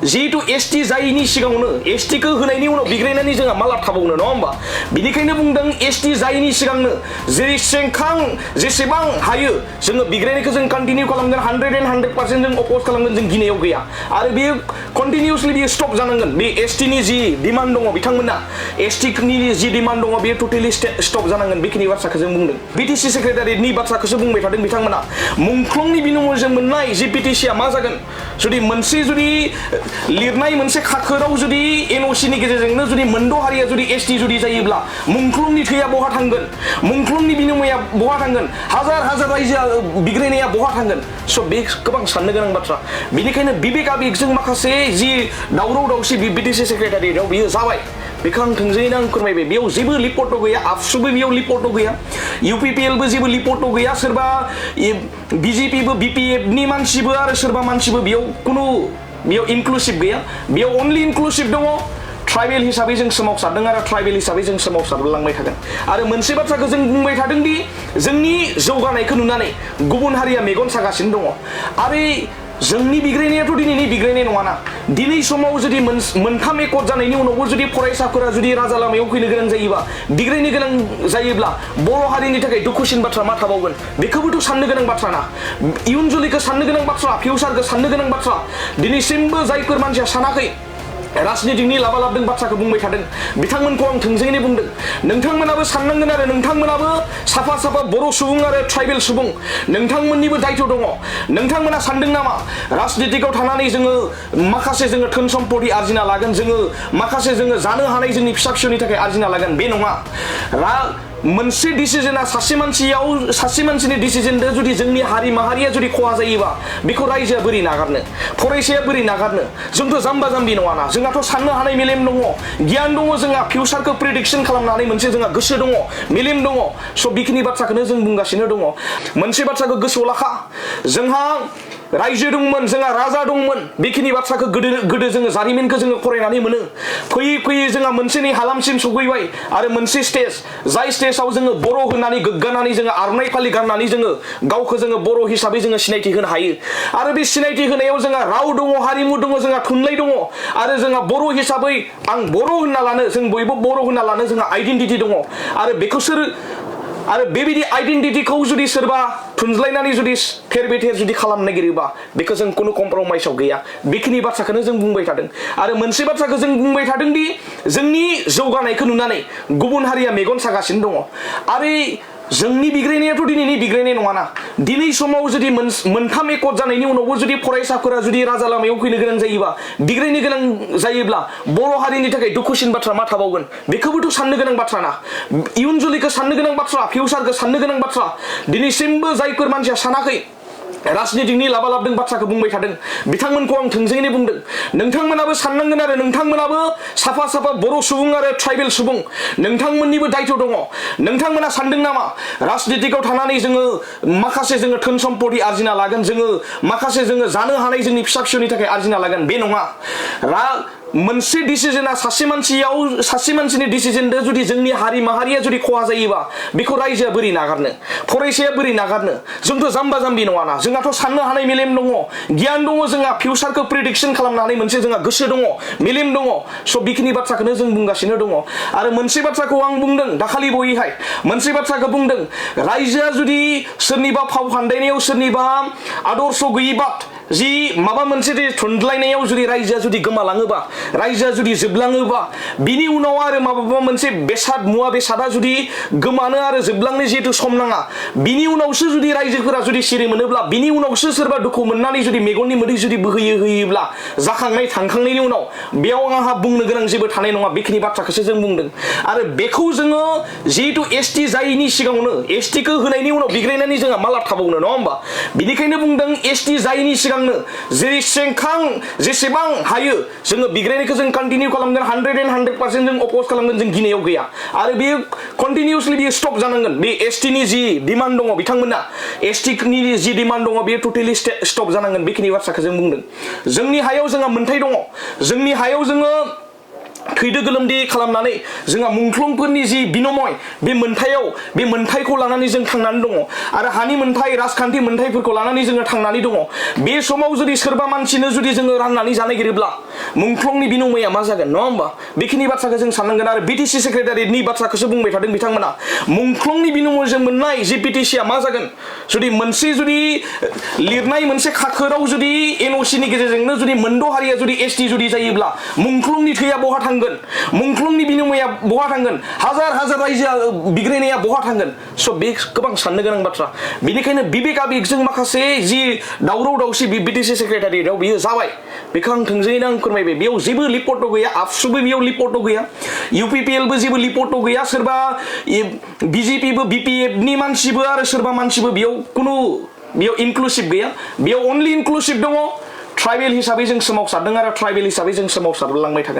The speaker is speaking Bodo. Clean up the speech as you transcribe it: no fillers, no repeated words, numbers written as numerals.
जिहेतु एसटी जायैनि सिगाङावनो एसटीखौ होनायनि उनाव बिग्रायनानै जोंहा मा लाब थाबावनो नङा होमबा बिनिखायनो बुंदों एसटी जायैनि सिगांनो जेसेबां हायो जोङो बिग्रायनायखौ जों कन्टिनिउ खालामगोन 100% जों अपोज खालामगोन जों गिनायाव गैया आरो बेयो कन्टिनिउसलि बेयो स्टप जानांगोन बे एसटीनि जि डिमान्ड दङ बिथांमोना एसटीनि जि डिमान्ड दङ बेयो टटेलि स्टप जानांगोन बेखिनि बाथ्राखौ जों बुंदों बिटिसि सेक्रेटारिनि बाथ्राखौसो बुंबाय थादों बिथांमोना मुंख्लंनि बिनिमयजों मोननाय जि बिटिसिआ मा जागोन जुदि लिरनाय मोनसे खाखोराव जुदि एनअसिनि गेजेरजोंनो जुदि मोनद' हारिया जुदि एसटी जुदि जायोब्ला मुंख्लंनि थैया बहा थांगोन मुंख्लंनि बिनिमयआ बहा थांगोन हाजार रायजोआ बिग्रायनाया बहा थांगोन स' बे गोबां साननो गोनां बाथ्रा बिनिखायनो बिबेक आबेगजों माखासे जि दावराव दावसि बिटिसि सेक्रेटारियाव बियो जाबाय बेखौ आं थोंजोङैनो आं फोरमायबाय बेयाव जेबो लिपर्टबो गैया आबसुबो बेयाव लिपर्टबो गैया इउपिपिएलबो जेबो लिपर्टबो गैया सोरबा बिजेपिबो बिपिएफनि मानसिबो आरो सोरबा मानसिबो बेयाव इनक्लुसिभ गैया बेयाव अनलि इनक्लुसिभ दङ ट्राइबेल हिसाबै जों सोमावसारदों आरो ट्राइबेल हिसाबै जों सोमावसारलांबाय थागोन आरो मोनसे बाथ्राखौ जों बुंबाय थादों दि जोंनि जौगानायखौ नुनानै गुबुन हारिया मेगन सागासिनो दङ आरो जोंनि बिग्रायनायाथ' दिनैनि बिग्रायनाय नङाना दिनै समाव जुदि मोनथाम एकर्ड जानायनि उनावबो जुदि फरायसाफोरा जुदि राजा लामायाव फैनो गोनां जायोबा बिग्रायनो गोनां जायोब्ला बर' हारिनि थाखाय दुखुसिन बाथ्रा मा थाबावगोन बेखौबोथ' साननो गोनां बाथ्रा ना इयुन जोलैखौ साननो गोनां बाथ्रा फिउचारखौ साननो गोनां बाथ्रा दिनैसिमबो जायफोर मानसिया सानाखै राजनितिकनि लाबालाबदों बाथ्राखौ बुंबाय थादों बिथांमोनखौ आं थोंजोङैनो बुंदों नोंथांमोनाबो साननांगोन आरो नोंथांमोनाबो साफा बर' सुबुं आरो ट्राइबेल सुबुं नोंथांमोननिबो दायथ' दङ नोंथांमोना सानदों नामा राजनितिकआव थानानै जोङो माखासे जोङो धोन सम्पति आरजिना लागोन जोङो माखासे जोङो जानो हानाय जोंनि फिसा फिसौनि थाखाय आरजिना लागोन बे नङा मोनसे डिसिजनआ सासे मानसिनि डिसिजनजों जुदि जोंनि हारि माहारिया जुदि खहा जायोबा बेखौ रायजोआ बोरै नागारनो फरायसाया बोरै नागारनो जोंथ' जाम्बा जाम्बि नङाना जोंहाथ' साननो हानाय मेलेम दङ गियान दङ जोंहा फिउचारखौ प्रेडिक्सन खालामनानै मोनसे जोंहा गोसो दङ मेलेम दङ स' बेखिनि बाथ्राखौनो जों बुंगासिनो दङ मोनसे बाथ्राखौ गोसोआव लाखा जोंहा रायजो दंमोन जोंहा राजा दंमोन बेखिनि बाथ्राखौ गोदो जोङो जारिमिनखौ जोङो फरायनानै मोनो फैयै जोंहा मोनसेनि हालामसिम सौफैबाय आरो मोनसे स्टेज जाय स्टेजाव जोङो बर' होननानै गोग्गानानै जोङो आर'नाइ फालि गाननानै जोङो गावखौ जोङो बर' हिसाबै जोङो सिनायथि होनो हायो आरो बे सिनायथि होनायाव जोंहा राव दङ हारिमु दङ जोंहा थुनलाइ दङ आरो जोंहा बर' हिसाबै आं बर' होनना लानो जों बयबो बर' होनना लानो जोंहा आइडेन्टिटि दङ आरो बेबायदि आइडेन्टिटिखौ जुदि सोरबा थुनज्लायनानै जुदि थेर बेथेर जुदि खालामनो नागिरोबा बेखौ जों खुनु कमप्रमाइसआव गैया बेखिनि बाथ्राखौनो जों बुंबाय थादों आरो मोनसे बाथ्राखौ जों बुंबाय थादों दि जोंनि जौगानायखौ नुनानै गुबुन हारिया मेगन सागासिनो दङ आरो जोंनि बिग्रायनायाथ' दिनैनि बिग्रायनाय नङाना दिनै समाव जुदि मोनथाम एकर्ड जानायनि उनावबो जुदि फरायसाफोरा जुदि राजा लामायाव फैनो गोनां जायोबा बिग्रायनो गोनां जायोब्ला बर' हारिनि थाखाय दुखुसिन बाथ्रा मा थाबावगोन बेखौबोथ' साननो गोनां बाथ्रा ना इयुन जोलैखौ साननो गोनां बाथ्रा फिउचारखौ साननो गोनां बाथ्रा दिनैसिमबो जायफोर मानसिया सानाखै राजनितिकनि लाबालाबदों बाथ्राखौ बुंबाय थादों बिथांमोनखौ आं थोंजोङैनो बुंदों नोंथांमोनाबो साननांगोन आरो नोंथांमोनाबो साफा बर' सुबुं आरो ट्राइबेल सुबुं नोंथांमोननिबो दायथ' दङ नोंथांमोना सानदों नामा राजनितिकआव थानानै जोङो माखासे जोङो धोन सम्पति आरजिना लागोन जोङो माखासे जोङो जानो हानाय जोंनि फिसा फिसौनि थाखाय आरजिना लागोन बे नङा मोनसे डिसिजनआ सासे मानसिनि डिसिजनजों जुदि जोंनि हारि माहारिया जुदि खहा जायोबा बेखौ रायजोआ बोरै नागारनो फरायसाया बोरै नागारनो जोंथ' जाम्बा जाम्बि नङाना जोंहाथ' साननो हानाय मेलेम दङ गियान दङ जोंहा फिउचारखौ प्रेडिक्सन खालामनानै मोनसे जोंहा गोसो दङ मेलेम दङ स' बेखिनि बाथ्राखौनो जों बुंगासिनो दङ आरो मोनसे बाथ्राखौ आं बुंदों दाखालि बयहाय मोनसे बाथ्राखौ बुंदों रायजोआ जुदि सोरनिबा फाव फान्दायनायाव सोरनिबा आदर्श गैयि बात जि माबा मोनसे थुनज्लायनायाव जुदि रायजोआ जुदि गोमालाङोबा रायजोआ जुदि जोबलाङोबा बिनि उनाव आरो माबा मोनसे मुवा बेसादा जुदि गोमानो आरो जोबलांनो जिहेतु सम नाङा बिनि उनावसो जुदि रायजोफोरा जुदि सिरि मोनोब्ला बिनि उनावसो सोरबा दुखु मोननानै जुदि मेगननि मोदै जुदि बोहैयोब्ला जाखांनाय थांखांनायनि उनाव बेयाव आंहा बुंनो गोनां जेबो थानाय नङा बेखिनि बाथ्राखौसो जों बुंदों आरो बेखौ जोङो जिहेतु एसटी जायैनि सिगाङावनो एसटीखौ होनायनि उनाव बिग्रायनानै जोंहा मा लाब थाबावनो नङा होमबा बिनिखायनो बुंदों एसटी जायैनि सिगांनो जेसेबां हायो जोङो बिग्रायनायखौ जों कन्टिनिउ खालामगोन 100% जों अपोज खालामगोन जों गिनायाव गैया आरो बेयो कन्टिनिउसलि बेयो स्टप जानांगोन बे एसटीनि जि डिमान्ड दङ बिथांमोना एसटीनि जि डिमान्ड दङ बेयो टटेलि स्टप जानांगोन बेखिनि बाथ्राखौ जों बुंदों जोंनि हायाव जोंहा मोन्थाय दङ जोंनि हायाव जोङो थैदो गोलोमदै खालामनानै जोंहा मुंख्लंफोरनि जि बिनमय बे मोनथायखौ लानानै जों थांनानै दङ आरो हानि मोनथाय राजखान्थि मोनथायफोरखौ लानानै जोङो थांनानै दङ बे समाव जुदि सोरबा मानसिनो जुदि जोङो राननानै जानो नागिरोब्ला मुंख्लंनि बिनमया मा जागोन नङा होमबा बेखिनि बाथ्राखौ जों साननांगोन आरो बिटिसि सेक्रेटारिनि बाथ्राखौसो बुंबाय थादों बिथांमोना मुंख्लंनि बिनमयजों मोननाय जि बिटिसिया मा जागोन जुदि मोनसे जुदि लिरनाय मोनसे खाखोराव जुदि एनअसिनि गेजेरजोंनो जुदि मोनद' हारिया जुदि एसटि जुदि जायोब्ला मुंख्लंनि थैया बहा थांगोन मुंख्लंनि बिनिमया बहा थांगोन हाजार हाजार रायजोआ बिग्रायनाया बहा थांगोन स' बे गोबां साननो गोनां बाथ्रा बेनिखायनो बिबेक आबेगजों माखासे जि दावराव दावसि बिटिसि सेक्रेटारियेटआव बियो जाबाय बेखौ आं थोंजोङैनो आं फोरमायबाय बेयाव जेबो लिपट गैया आबसुबो बेयाव लिपट गैया इउपिपिएलबो जेबो लिपट गैया सोरबा बिजेपिबो बिपिएफनि मानसिबो आरो सोरबा मानसिबो बेयाव इनक्लुसिभ गैया बेयाव अनलि इनक्लुसिभ दङ ट्राइबेल हिसाबै जों सोमावसारदों आरो ट्राइबेल हिसाबै जों सोमावसारलांबाय थागोन